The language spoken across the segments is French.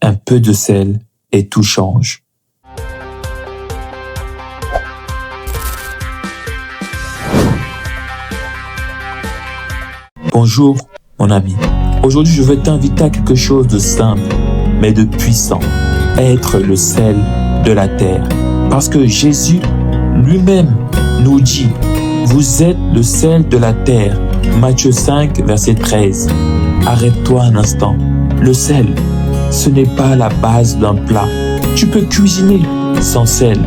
un peu de sel et tout change. Bonjour, mon ami. Aujourd'hui, je veux t'inviter à quelque chose de simple, mais de puissant. Être le sel de la terre. Parce que Jésus lui-même nous dit, vous êtes le sel de la terre. Matthieu 5, verset 13. Arrête-toi un instant. Le sel, ce n'est pas la base d'un plat. Tu peux cuisiner sans sel.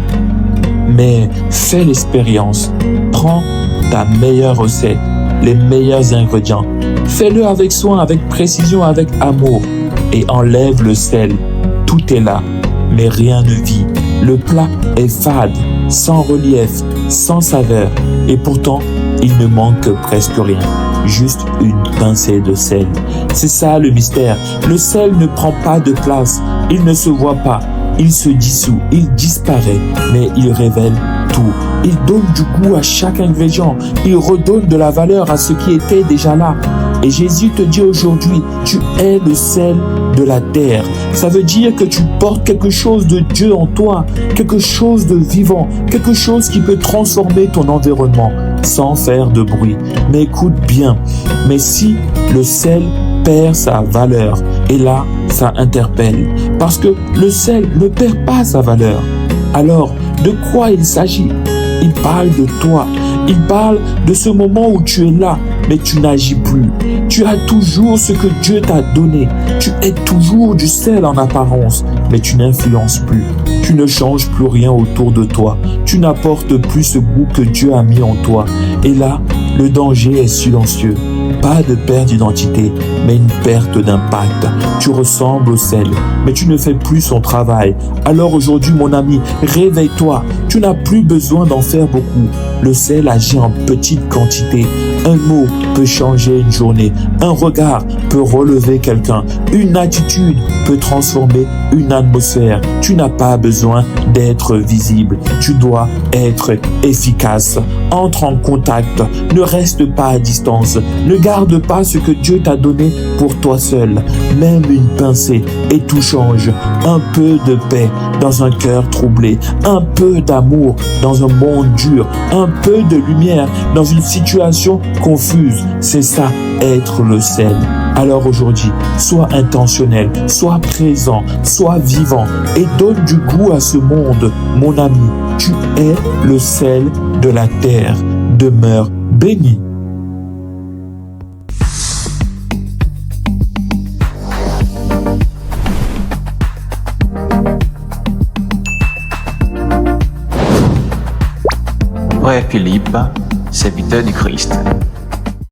Mais fais l'expérience. Prends ta meilleure recette, les meilleurs ingrédients. Fais-le avec soin, avec précision, avec amour. Et enlève le sel. Tout est là, mais rien ne vit. Le plat est fade, sans relief, sans saveur. Et pourtant, il ne manque presque rien. Juste une pincée de sel. C'est ça le mystère. Le sel ne prend pas de place. Il ne se voit pas. Il se dissout. Il disparaît. Mais il révèle tout. Il donne du goût à chaque ingrédient. Il redonne de la valeur à ce qui était déjà là. Et Jésus te dit aujourd'hui, tu es le sel de la terre. Ça veut dire que tu portes quelque chose de Dieu en toi, quelque chose de vivant, quelque chose qui peut transformer ton environnement sans faire de bruit. Mais écoute bien, mais si le sel perd sa valeur, et là, ça interpelle, parce que le sel ne perd pas sa valeur. Alors, de quoi il s'agit? Il parle de toi. Il parle de ce moment où tu es là, mais tu n'agis plus. Tu as toujours ce que Dieu t'a donné. Tu es toujours du sel en apparence, mais tu n'influences plus. Tu ne changes plus rien autour de toi. Tu n'apportes plus ce goût que Dieu a mis en toi. Et là, le danger est silencieux. Pas de perte d'identité, mais une perte d'impact. Tu ressembles au sel, mais tu ne fais plus son travail. Alors aujourd'hui, mon ami, réveille-toi. Tu n'as plus besoin d'en faire beaucoup. Le sel agit en petite quantité. Un mot peut changer une journée. Un regard peut relever quelqu'un. Une attitude peut transformer une atmosphère. Tu n'as pas besoin d'être visible. Tu dois être efficace. Entre en contact. Ne reste pas à distance. Ne garde pas ce que Dieu t'a donné pour toi seul. Même une pincée et tout change. Un peu de paix dans un cœur troublé. Un peu d'amour dans un monde dur. Un peu de lumière dans une situation confuse. C'est ça, être le sel. Alors aujourd'hui, sois intentionnel, sois présent, sois vivant et donne du goût à ce monde. Mon ami, tu es le sel de la terre. Demeure béni. Frère Philippe, serviteur du Christ.